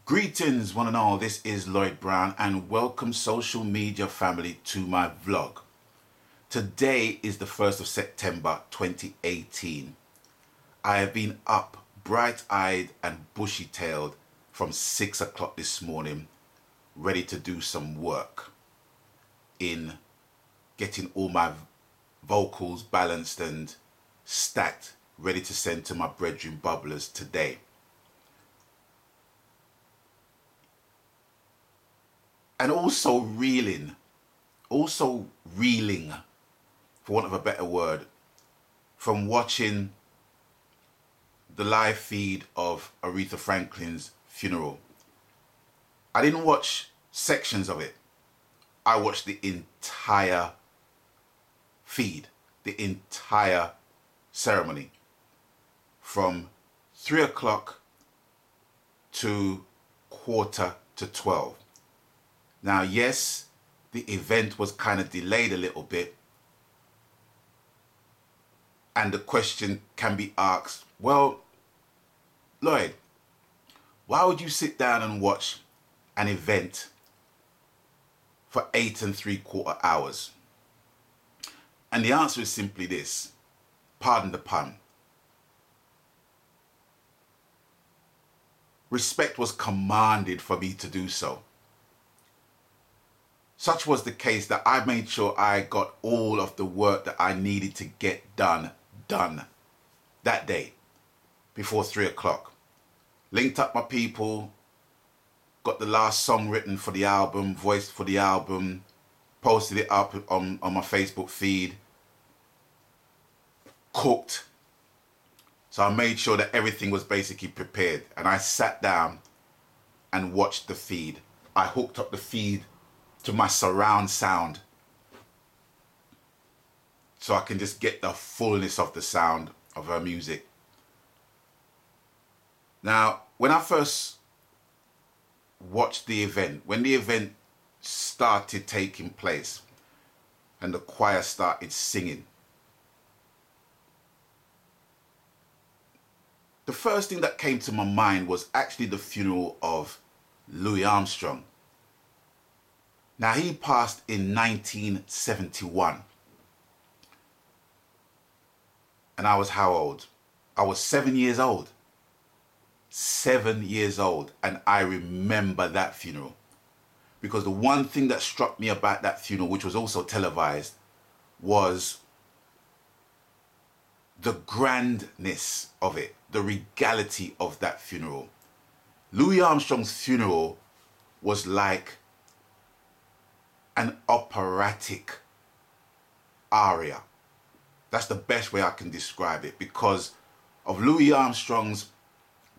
Greetings one and all, this is Lloyd Brown and welcome social media family to my vlog. Today is the 1st of September 2018. I have been up bright-eyed and bushy-tailed from 6 o'clock this morning, ready to do some work in getting all my vocals balanced and stacked, ready to send to my bedroom bubblers today. And also reeling, for want of a better word, from watching the live feed of Aretha Franklin's funeral. I didn't watch sections of it. I watched the entire feed, the entire ceremony, from 3 o'clock to 11:45. Now, yes, the event was kind of delayed a little bit. And the question can be asked, well, Lloyd, why would you sit down and watch an event for 8 3/4 hours? And the answer is simply this, pardon the pun. Respect was commanded for me to do so. Such was the case that I made sure I got all of the work that I needed to get done that day before 3 o'clock. Linked up my people, got the last song written for the album, voiced for the album, posted it up on my Facebook feed, cooked. So I made sure that everything was basically prepared, and I sat down and watched the feed. I hooked up the feed to my surround sound so I can just get the fullness of the sound of her music. Now, when I first watched the event, when the event started taking place and the choir started singing, the first thing that came to my mind was actually the funeral of Louis Armstrong. Now, he passed in 1971. And I was how old? I was 7 years old. 7 years old. And I remember that funeral. Because the one thing that struck me about that funeral, which was also televised, was the grandness of it, the regality of that funeral. Louis Armstrong's funeral was like an operatic aria. That's the best way I can describe it, because of Louis Armstrong's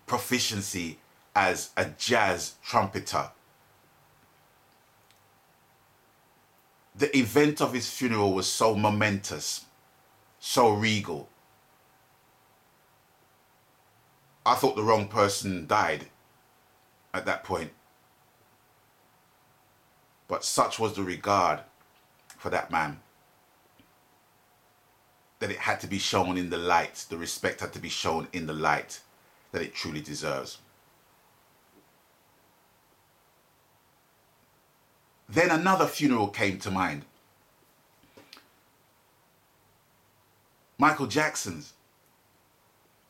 proficiency as a jazz trumpeter. The event of his funeral was so momentous, so regal. I thought the wrong person died at that point. But such was the regard for that man that it had to be shown in the light. The respect had to be shown in the light that it truly deserves. Then another funeral came to mind. Michael Jackson's.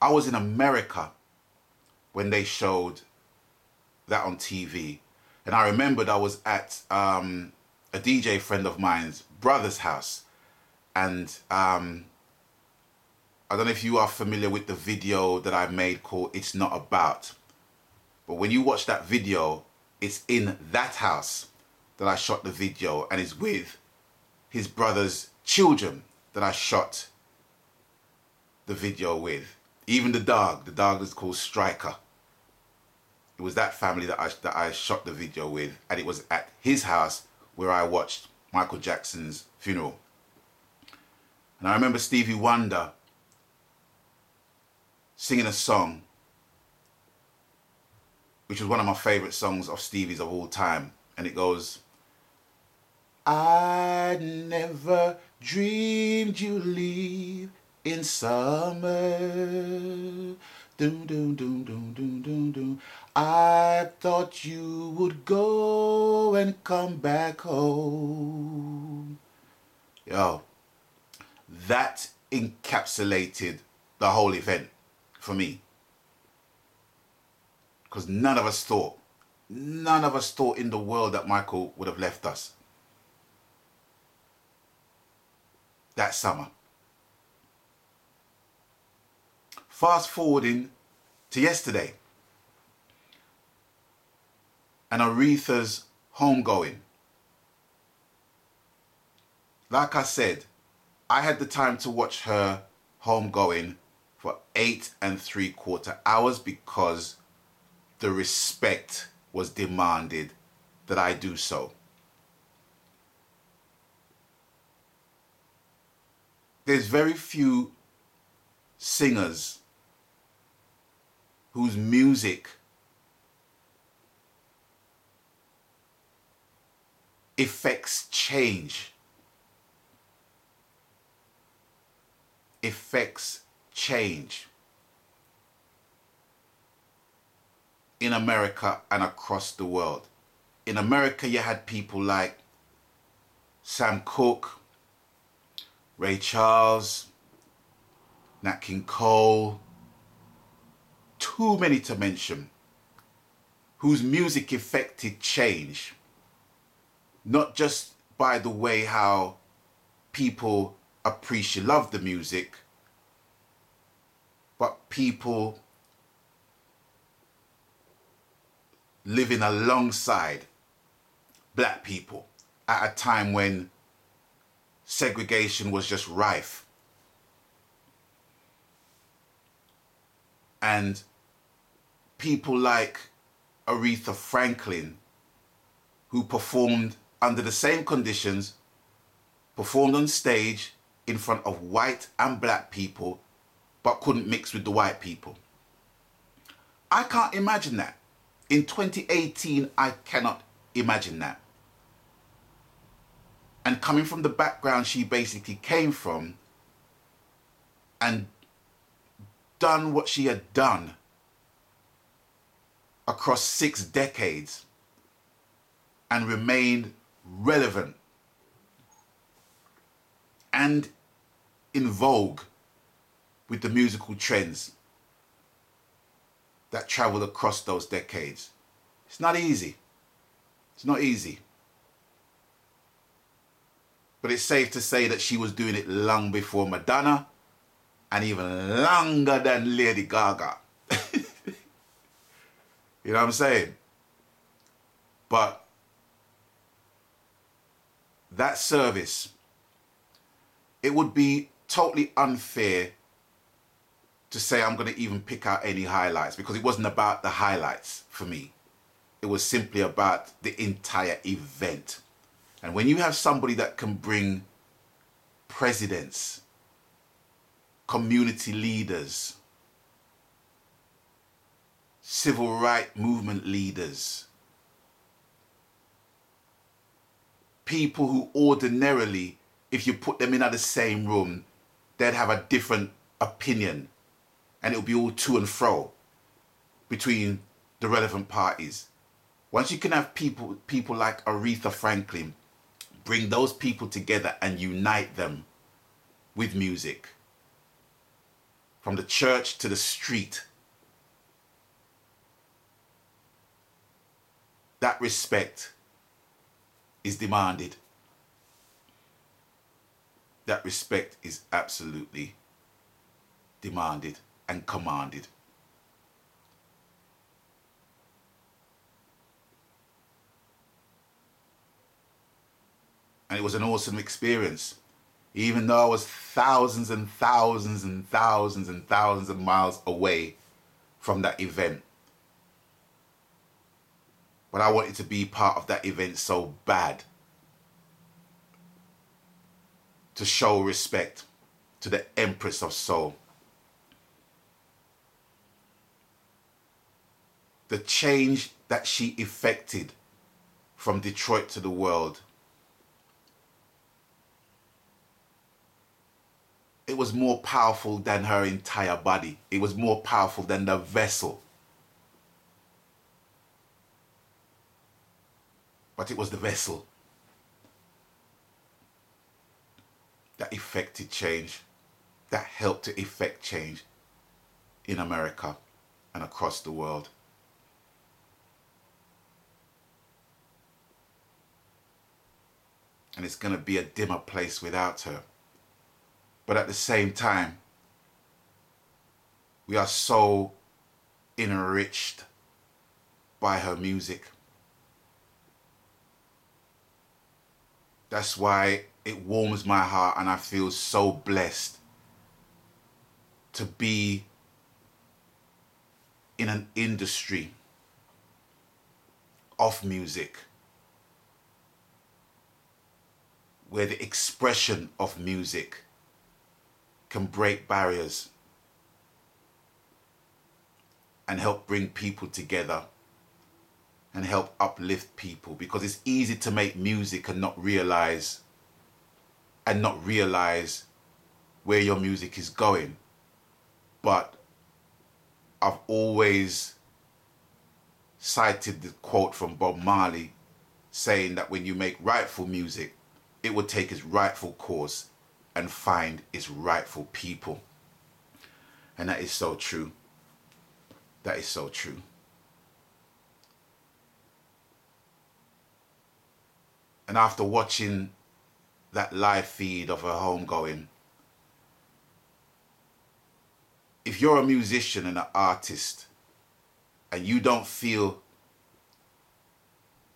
I was in America when they showed that on TV. And I remembered I was at a DJ friend of mine's brother's house. And I don't know if you are familiar with the video that I made called It's Not About. But when you watch that video, it's in that house that I shot the video, and it's with his brother's children that I shot the video with. Even the dog is called Striker. It was that family that I shot the video with, and it was at his house where I watched Michael Jackson's funeral. And I remember Stevie Wonder singing a song, which was one of my favorite songs of Stevie's of all time. And it goes, I never dreamed you'd leave in summer Doom, doom, doom, doom, doom, doom, doom. I thought you would go and come back home. Yo, that encapsulated the whole event for me. Because none of us thought in the world that Michael would have left us that summer. Fast forwarding to yesterday and Aretha's Homegoing. Like I said, I had the time to watch her Homegoing for 8 3/4 hours because the respect was demanded that I do so. There's very few singers whose music affects change. In America and across the world. In America, you had people like Sam Cooke, Ray Charles, Nat King Cole, too many to mention, whose music affected change, not just by the way how people appreciate, love the music, but people living alongside black people at a time when segregation was just rife. And people like Aretha Franklin, who performed under the same conditions, performed on stage in front of white and black people, but couldn't mix with the white people. I can't imagine that. In 2018, I cannot imagine that. And coming from the background she basically came from and done what she had done across 6 decades and remained relevant and in vogue with the musical trends that traveled across those decades. It's not easy. It's not easy. But it's safe to say that she was doing it long before Madonna and even longer than Lady Gaga. You know what I'm saying? But that service, it would be totally unfair to say I'm going to even pick out any highlights, because it wasn't about the highlights for me. It was simply about the entire event. And when you have somebody that can bring presidents, community leaders, civil rights movement leaders, people who ordinarily, if you put them in the same room, they'd have a different opinion, and it'll be all to and fro between the relevant parties. Once you can have people like Aretha Franklin, bring those people together and unite them with music, from the church to the street, that respect is demanded. That respect is absolutely demanded and commanded. And it was an awesome experience, even though I was thousands and thousands and thousands and thousands of miles away from that event. But I wanted to be part of that event so bad, to show respect to the Empress of Soul. The change that she effected from Detroit to the world, it was more powerful than her entire body. It was more powerful than the vessel. But it was the vessel that effected change, that helped to effect change in America and across the world. And it's going to be a dimmer place without her. But at the same time, we are so enriched by her music. That's why it warms my heart and I feel so blessed to be in an industry of music where the expression of music can break barriers and help bring people together and help uplift people, because it's easy to make music and not realize where your music is going. But I've always cited the quote from Bob Marley saying that when you make rightful music, it will take its rightful course and find its rightful people. And that is so true. That is so true. And after watching that live feed of her homegoing, if you're a musician and an artist and you don't feel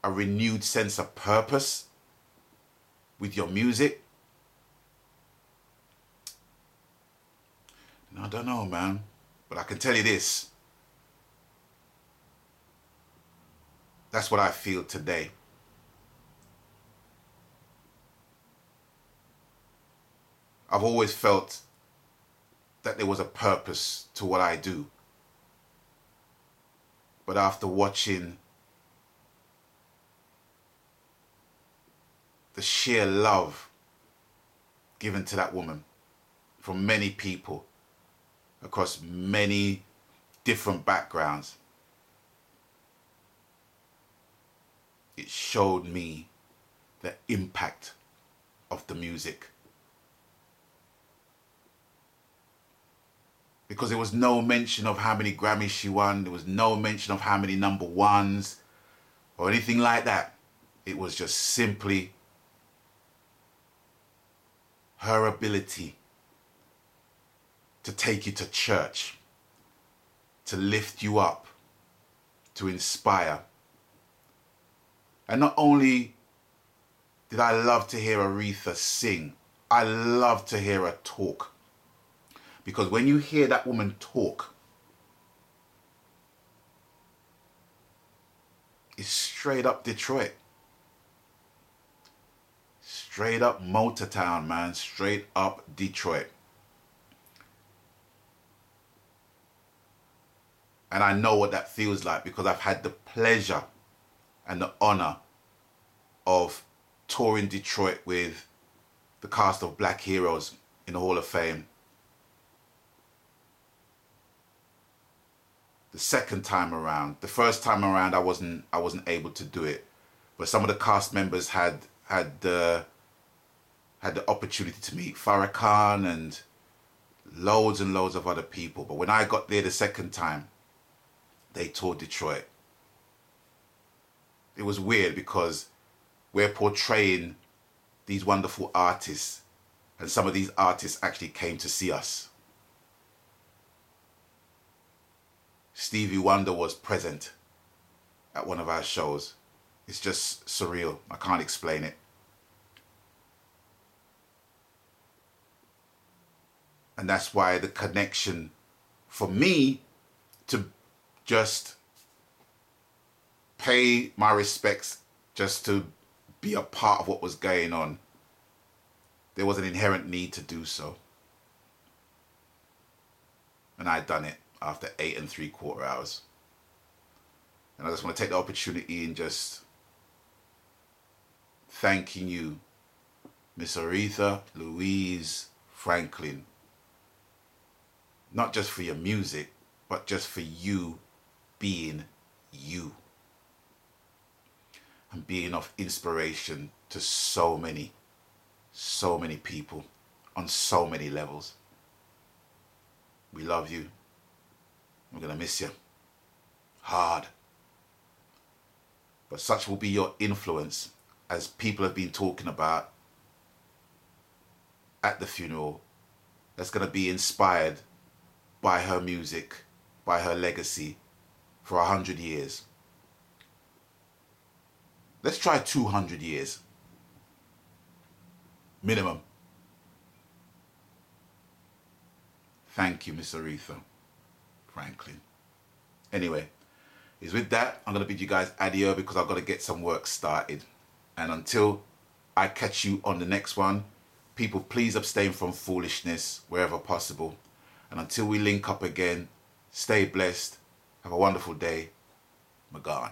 a renewed sense of purpose with your music, I don't know, man. But I can tell you this. That's what I feel today. I've always felt that there was a purpose to what I do. But after watching the sheer love given to that woman from many people across many different backgrounds, it showed me the impact of the music. Because there was no mention of how many Grammys she won. There was no mention of how many #1s or anything like that. It was just simply her ability to take you to church, to lift you up, to inspire. And not only did I love to hear Aretha sing, I love to hear her talk. Because when you hear that woman talk, it's straight up Detroit. Straight up Motortown, man. Straight up Detroit. And I know what that feels like because I've had the pleasure and the honor of touring Detroit with the cast of Black Heroes in the Hall of Fame. The second time around. The first time around I wasn't able to do it. But some of the cast members had the opportunity to meet Farrakhan and loads of other people. But when I got there the second time, they toured Detroit. It was weird because we're portraying these wonderful artists, and some of these artists actually came to see us. Stevie Wonder was present at one of our shows. It's just surreal. I can't explain it. And that's why the connection for me to just pay my respects, just to be a part of what was going on, there was an inherent need to do so. And I'd done it after 8 3/4 hours. And I just want to take the opportunity and just thanking you, Miss Aretha Louise Franklin, Not just for your music, but just for you being you. And being of inspiration to so many people on so many levels. We love you. We're going to miss you. Hard. But such will be your influence, as people have been talking about at the funeral, that's going to be inspired by her music, by her legacy for 100 years. Let's try 200 years. Minimum. Thank you, Miss Aretha Franklin. Anyway, is with that, I'm going to bid you guys adieu because I've got to get some work started. And until I catch you on the next one, people, please abstain from foolishness wherever possible. And until we link up again, stay blessed. Have a wonderful day. Magan.